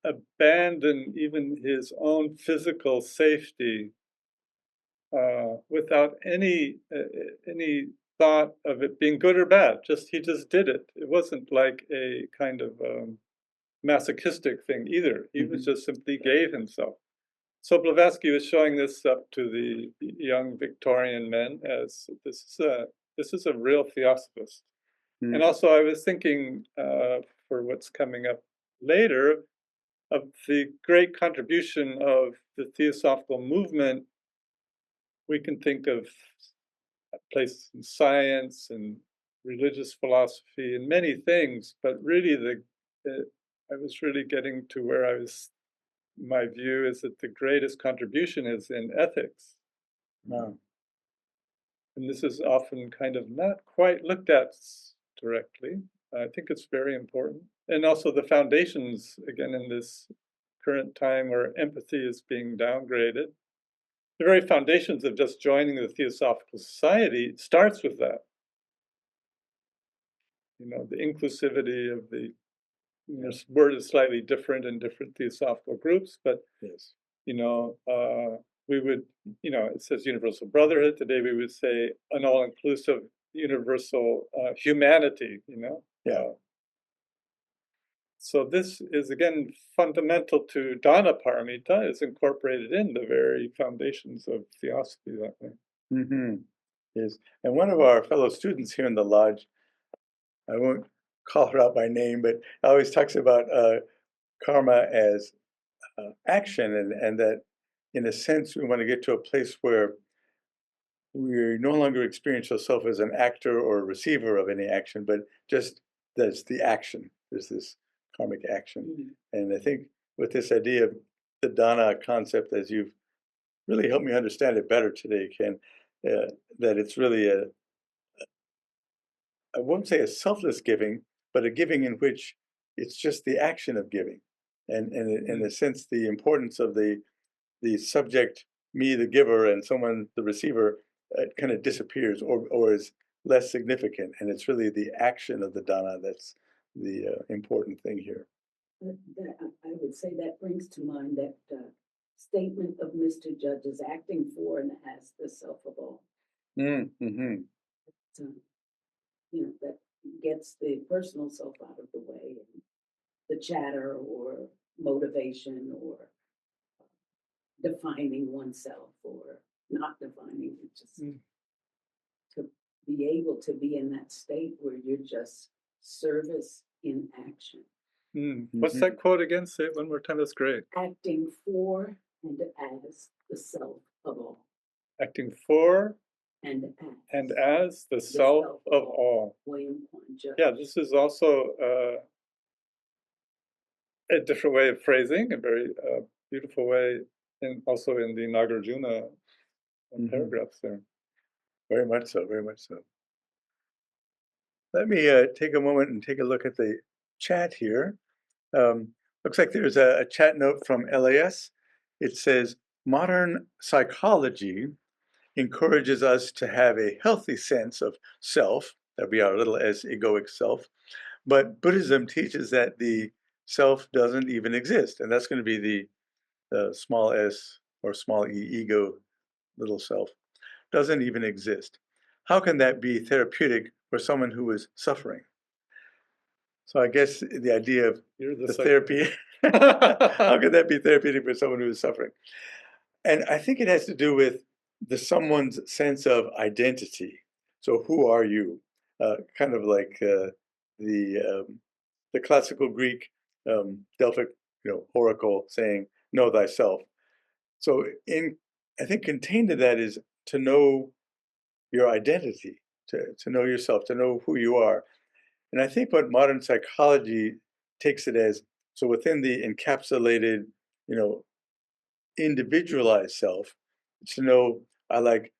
abandoned even his own physical safety without any thought of it being good or bad. He just did it. It wasn't like a kind of masochistic thing either. He was just simply gave himself. So Blavatsky was showing this up to the young Victorian men as this is a real theosophist. And also I was thinking for what's coming up later of the great contribution of the Theosophical movement. We can think of a place in science and religious philosophy and many things, but really I was really getting to where my view is that the greatest contribution is in ethics. And this is often kind of not quite looked at directly. I think it's very important. And also the foundations, again, in this current time where empathy is being downgraded, the very foundations of just joining the Theosophical Society starts with that. You know, the inclusivity of the word is slightly different in different theosophical groups, but Yes. you know, we would, you know, it says universal brotherhood. Today we would say an all-inclusive universal humanity, you know. Yeah. So this is again fundamental to Dana Paramita. It's incorporated in the very foundations of theosophy that way. Mm-hmm. Yes. And one of our fellow students here in the lodge, I won't call her out by name, but always talks about karma as action, and that in a sense we want to get to a place where we no longer experience ourselves as an actor or a receiver of any action, but just there's the action. There's this karmic action. Mhm. And I think with this idea of the Dana concept, as you've really helped me understand it better today, Ken, that it's really I won't say a selfless giving, but a giving in which it's just the action of giving. And in a sense, the importance of the subject, me, the giver, and someone, the receiver, kind of disappears or is less significant. And it's really the action of the Dana that's the important thing here. I would say that brings to mind that statement of Mr. Judge's acting for and as the self of all. Mm-hmm. So, you know, that gets the personal self out of the way, and the chatter or motivation or defining oneself or not defining it, just to be able to be in that state where you're just service in action. What's that quote again? Say it one more time. That's great. Acting for and as the self of all. Acting for And as the self of all. William Quan Judge. Yeah, this is also a different way of phrasing, a very beautiful way, and also in the Nagarjuna paragraphs there. Very much so, very much so. Let me take a moment and take a look at the chat here. Looks like there's a chat note from LAS. It says, modern psychology encourages us to have a healthy sense of self, that we are a little as egoic self, but Buddhism teaches that the self doesn't even exist, and that's going to be the small s or small e, ego, little self, doesn't even exist. How can that be therapeutic for someone who is suffering? So I guess the idea of the therapy, how could that be therapeutic for someone who is suffering? And I think it has to do with someone's sense of identity. So who are you? Kind of like the classical Greek Delphic, oracle saying, "Know thyself." So I think contained in that is to know your identity, to know yourself, to know who you are. And I think what modern psychology takes it as, so within the encapsulated, individualized self, to know I like,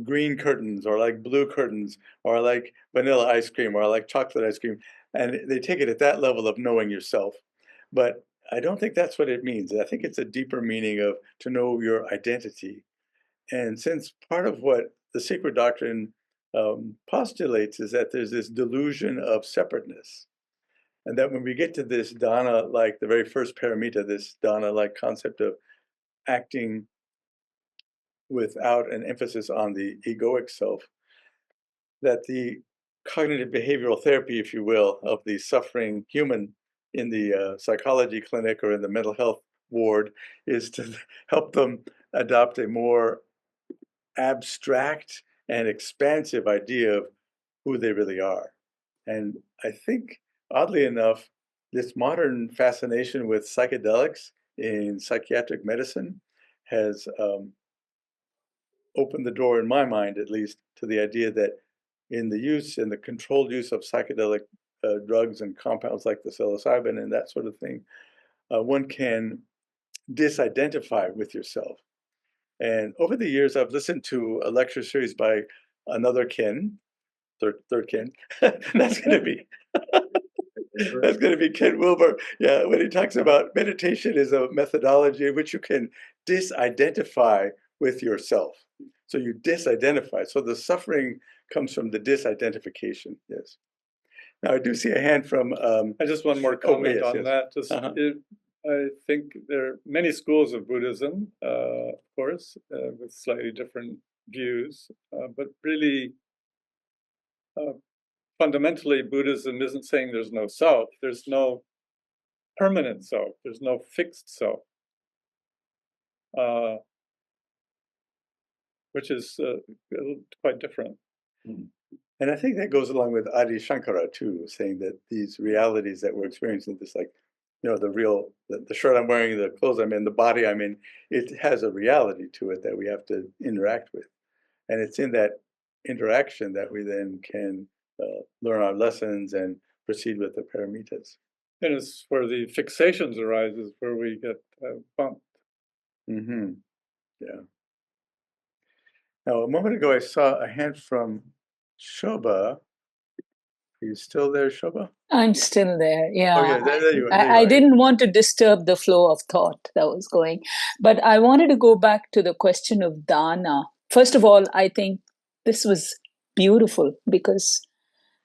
green curtains, or I like blue curtains, or I like vanilla ice cream, or I like chocolate ice cream. And they take it at that level of knowing yourself. But I don't think that's what it means. I think it's a deeper meaning of to know your identity. And since part of what the sacred doctrine postulates is that there's this delusion of separateness, and that when we get to this Dana, like the very first paramita, this Dana like concept of acting without an emphasis on the egoic self, that the cognitive behavioral therapy, if you will, of the suffering human in the psychology clinic or in the mental health ward is to help them adopt a more abstract and expansive idea of who they really are. And I think, oddly enough, this modern fascination with psychedelics in psychiatric medicine has opened the door, in my mind at least, to the idea that in the controlled use of psychedelic drugs and compounds like the psilocybin and that sort of thing, one can disidentify with yourself. And over the years, I've listened to a lecture series by another Ken, third Ken. That's going to be That's going to be Ken Wilber. Yeah, when he talks about meditation is a methodology in which you can disidentify with yourself. So you disidentify. So the suffering comes from the disidentification. Yes. Now I do see a hand from. I just one more comment yes, on yes. that. Just I think there are many schools of Buddhism, of course, with slightly different views, but really, fundamentally, Buddhism isn't saying there's no self. There's no permanent self. There's no fixed self, which is quite different. And I think that goes along with Adi Shankara too, saying that these realities that we're experiencing, this like, the shirt I'm wearing, the clothes I'm in, the body I'm in, it has a reality to it that we have to interact with. And it's in that interaction that we then can learn our lessons and proceed with the paramitas. And it's where the fixations arise, is where we get bumped. Mm-hmm. Yeah. Now, a moment ago, I saw a hand from Shobha. Are you still there, Shobha? I'm still there. Yeah. Oh, yeah, there you are. There you I are. didn't want to disturb the flow of thought that was going, but I wanted to go back to the question of dana. First of all, I think this was beautiful because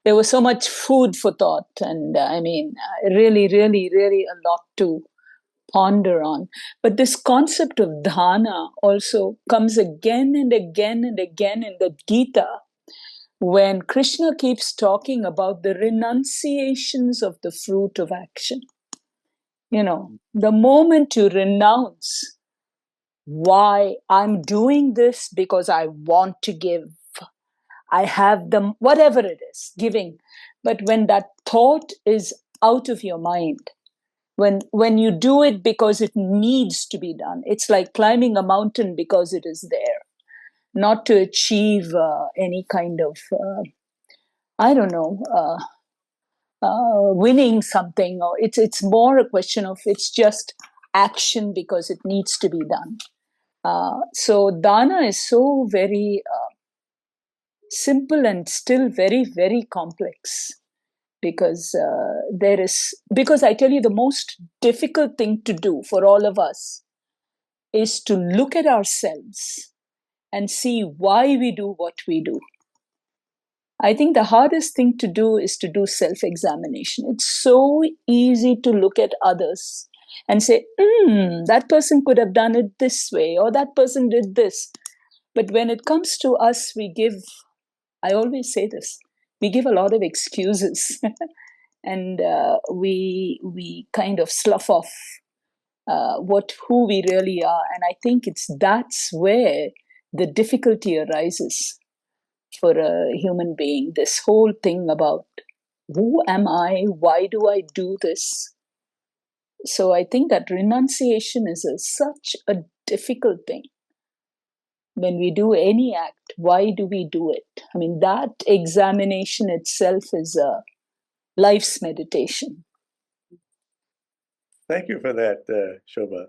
there was so much food for thought, and I mean, really, really, really a lot to ponder on. But this concept of dana also comes again and again and again in the Gita, when Krishna keeps talking about the renunciations of the fruit of action. You know, the moment you renounce, why I'm doing this because I want to give, I have them, whatever it is, giving. But when that thought is out of your mind, when you do it because it needs to be done, it's like climbing a mountain because it is there, not to achieve any kind of I don't know, winning something, or it's more a question of it's just action because it needs to be done. So dana is so very simple and still very, very complex, because because I tell you, the most difficult thing to do for all of us is to look at ourselves and see why we do what we do. I think the hardest thing to do is to do self-examination. It's so easy to look at others and say, that person could have done it this way, or that person did this. But when it comes to us, I always say this, we give a lot of excuses and we kind of slough off who we really are. And I think that's where the difficulty arises for a human being. This whole thing about who am I? Why do I do this? So I think that renunciation is such a difficult thing. When we do any act, why do we do it? I mean, that examination itself is a life's meditation. Thank you for that, Shobha.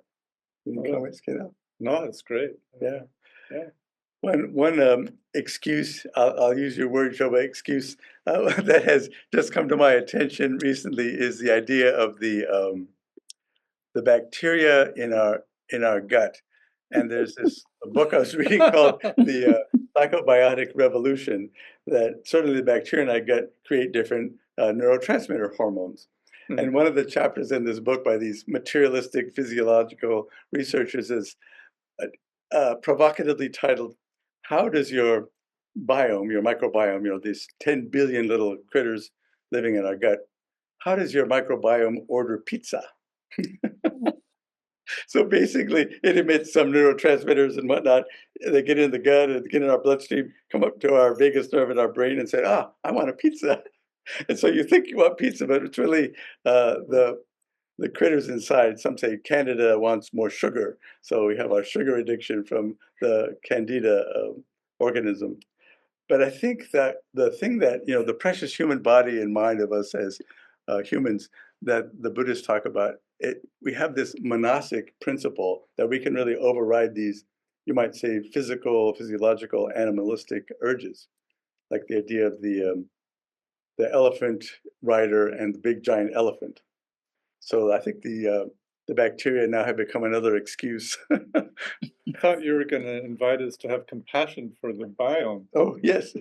Any comments, Kiddo? No, it's great. Yeah. Yeah. One excuse, I'll use your word, Shobha, excuse that has just come to my attention recently is the idea of the bacteria in our gut. And there's this book I was reading called The Psychobiotic Revolution, that certainly the bacteria in our gut create different neurotransmitter hormones. Mhm. And one of the chapters in this book by these materialistic physiological researchers is provocatively titled, "How does your biome, your microbiome, these 10 billion little critters living in our gut, how does your microbiome order pizza?" So basically, it emits some neurotransmitters and whatnot. They get in the gut and get in our bloodstream, come up to our vagus nerve in our brain and say, I want a pizza. And so you think you want pizza, but it's really the critters inside. Some say Candida wants more sugar. So we have our sugar addiction from the Candida organism. But I think that the thing that, the precious human body and mind of us as humans that the Buddhists talk about, we have this monastic principle that we can really override these, you might say, physiological, animalistic urges, like the idea of the the elephant rider and the big giant elephant. So I think the bacteria now have become another excuse. I thought you were going to invite us to have compassion for the biome. Oh, yes.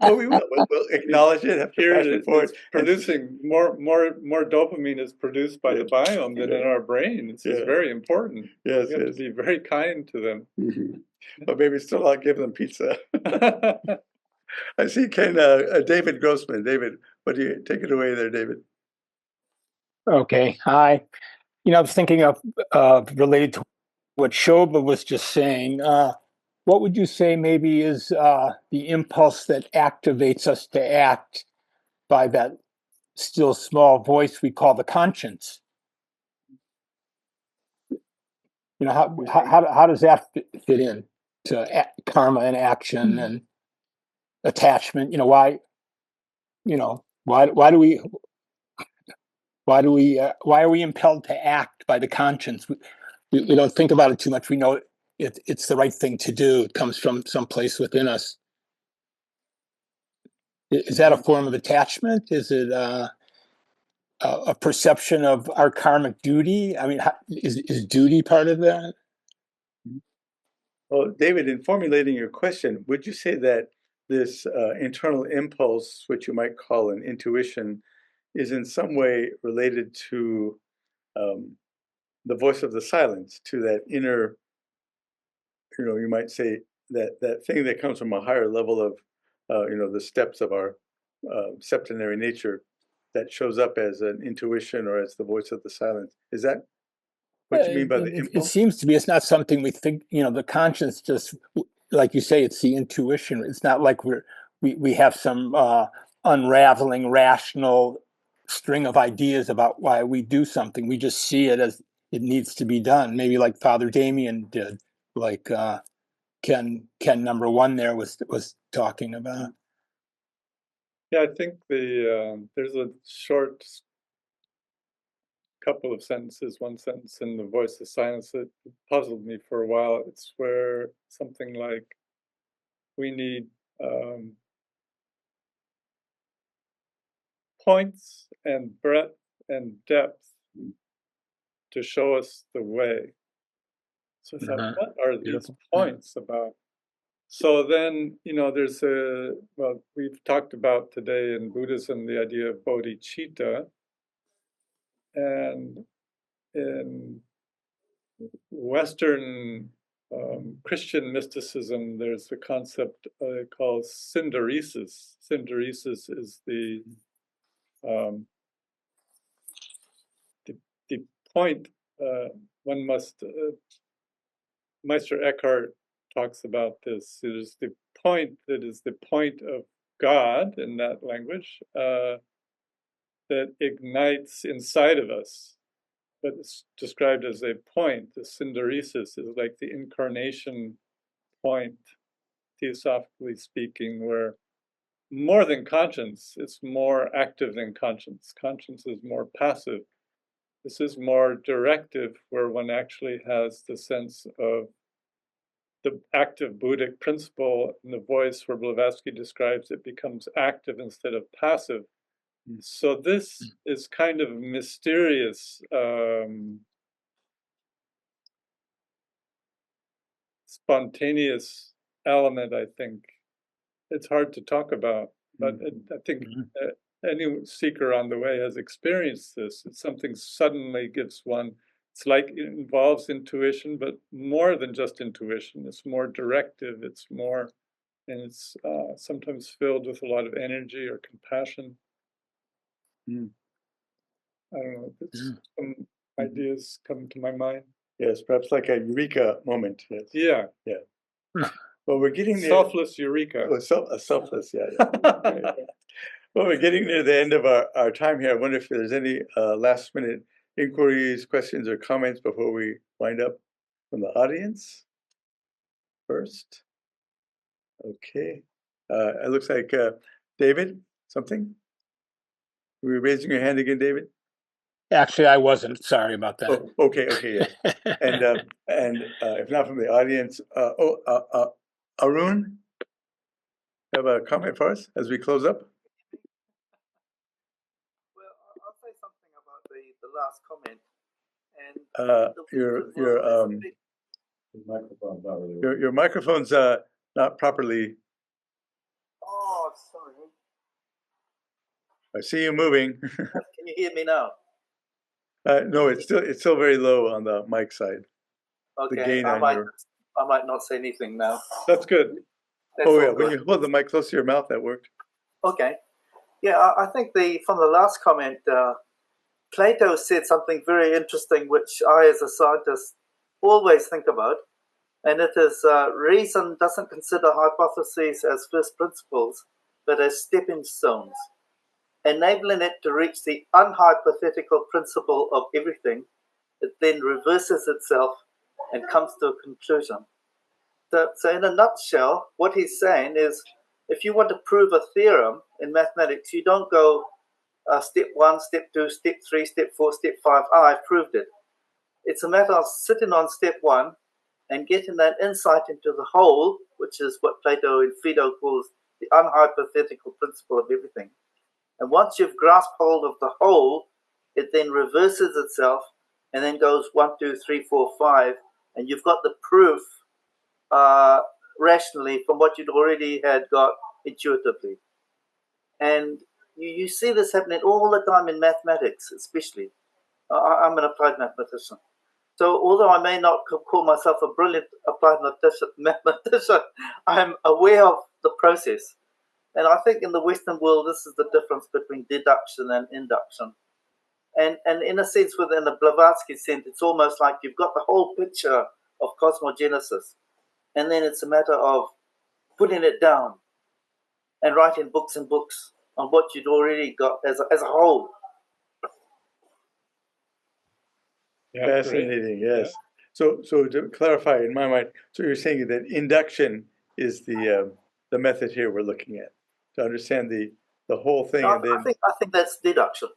Oh, we will. We'll acknowledge it, have Here compassion for it's it. producing more dopamine is produced by the biome than in our brain. It's Yeah. very important. Yes, You have yes. to be very kind to them. Mhm. But maybe still I'll give them pizza. I see David Grossman. David, what do you take it away there, David? Okay, hi. I was thinking of related to what Shobha was just saying. What would you say maybe is the impulse that activates us to act by that still small voice we call the conscience? How does that fit in to karma and action and attachment? Why are we impelled to act by the conscience? We don't think about it too much. We know it's the right thing to do. It comes from someplace within us. Is that a form of attachment? Is it a perception of our karmic duty? I mean, is duty part of that? Well, David, in formulating your question, would you say that this internal impulse, which you might call an intuition, is in some way related to the voice of the silence, to that inner, you might say that thing that comes from a higher level of, the steps of our septenary nature that shows up as an intuition or as the voice of the silence. Is that what you mean by the It impulse? seems to be. It's not something we think. The conscience just, like you say, it's the intuition. It's not like we have some unraveling rational string of ideas about why we do something. We just see it as it needs to be done. Maybe like Father Damien did, like Ken number one there was talking about. Yeah, I think there's a short couple of sentences, one sentence in The Voice of Silence that puzzled me for a while. It's where something like, we need points and breadth and depth to show us the way. So I thought, what are these Beautiful. points about? So then, there's we've talked about today in Buddhism the idea of bodhicitta, and in Western Christian mysticism, there's a concept called synderesis. Synderesis is the point. One must. Meister Eckhart talks about this. It is the point that is the point of God in that language that ignites inside of us. But it's described as a point. The synderesis is like the incarnation point, theosophically speaking, where more than conscience, it's more active than conscience. Conscience is more passive. This is more directive, where one actually has the sense of the active Buddhic principle in the voice, where Blavatsky describes it, becomes active instead of passive. So this is kind of mysterious, spontaneous element, I think. It's hard to talk about, but I think any seeker on the way has experienced this. It's something suddenly gives one, it's like it involves intuition, but more than just intuition. It's more directive, it's more, and it's sometimes filled with a lot of energy or compassion. I don't know, some ideas come to my mind. Yes, perhaps like a eureka moment. Yes. Yeah. Yeah. Well, we're getting there. Selfless eureka. Oh, selfless, yeah. Right. Well, we're getting near the end of our time here. I wonder if there's any last minute inquiries, questions, or comments before we wind up from the audience first. Okay. It looks like David, something? Were you raising your hand again, David? Actually, I wasn't. Sorry about that. Oh, okay, yeah. And if not from the audience, Arun, have a comment for us as we close up? The microphone's not really. your microphone's not properly. Oh, sorry. I see you moving. Can you hear me now? No, it's still very low on the mic side. The Okay, gain I on might your. I might not say anything now. That's good. That's Oh all yeah, good. when you hold the mic close to your mouth, that worked. Okay. Yeah, I think from the last comment, Plato said something very interesting, which I, as a scientist, always think about, and it is reason doesn't consider hypotheses as first principles, but as stepping stones, enabling it to reach the unhypothetical principle of everything. It then reverses itself and comes to a conclusion. So in a nutshell, what he's saying is, if you want to prove a theorem in mathematics, you don't go step 1, step 2, step 3, step 4, step 5. I've proved it. It's a matter of sitting on step 1 and getting that insight into the whole, which is what Plato in Phaedo calls the unhypothetical principle of everything. And once you've grasped hold of the whole, it then reverses itself and then goes 1, 2, 3, 4, 5, and you've got the proof rationally from what you'd already had got intuitively. And you see this happening all the time in mathematics, especially. I'm an applied mathematician. So although I may not call myself a brilliant applied mathematician, I'm aware of the process. And I think in the Western world, this is the difference between deduction and induction. And in a sense, within the Blavatsky sense, it's almost like you've got the whole picture of cosmogenesis. And then it's a matter of putting it down and writing books and books on what you'd already got as a whole. Yeah, Fascinating, yes. So to clarify in my mind, so you're saying that induction is the method here we're looking at to understand the whole thing, and then I think that's deduction.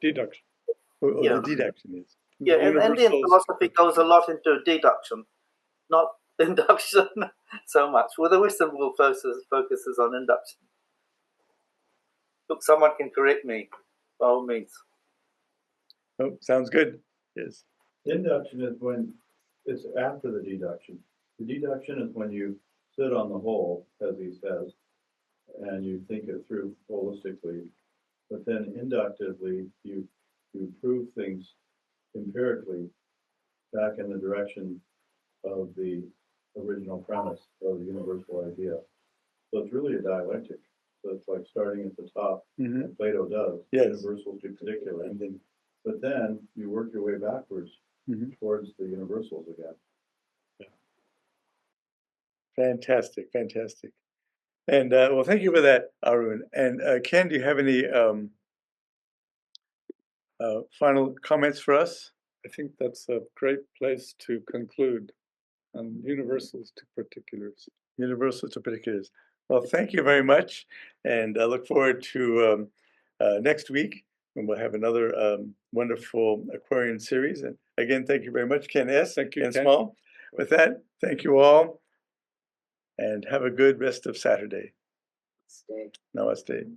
Deduction. Yeah. the deduction is. Yeah, and then Universals. philosophy goes a lot into deduction, not induction so much. Well, the Western world focuses on induction. Look, someone can correct me, by all means. Oh, sounds good. Yes. Induction is when it's after the deduction. The deduction is when you sit on the whole, as he says, and you think it through holistically. But then inductively, you prove things empirically back in the direction of the original premise of the universal idea. So it's really a dialectic. So it's like starting at the top, Mhm. and Plato does, Yes. universals to particular. And then But then you work your way backwards Mhm. towards the universals again. fantastic. And well, thank you for that, Arun. And Ken, do you have any final comments for us? I think that's a great place to conclude on universals to particulars. Universal to particulars. Well, thank you very much, and I look forward to next week when we'll have another wonderful Aquarian series. And again, thank you very much, Ken S. Thank you, Ken Ken. Small. With that, thank you all, and have a good rest of Saturday. Stay. Namaste.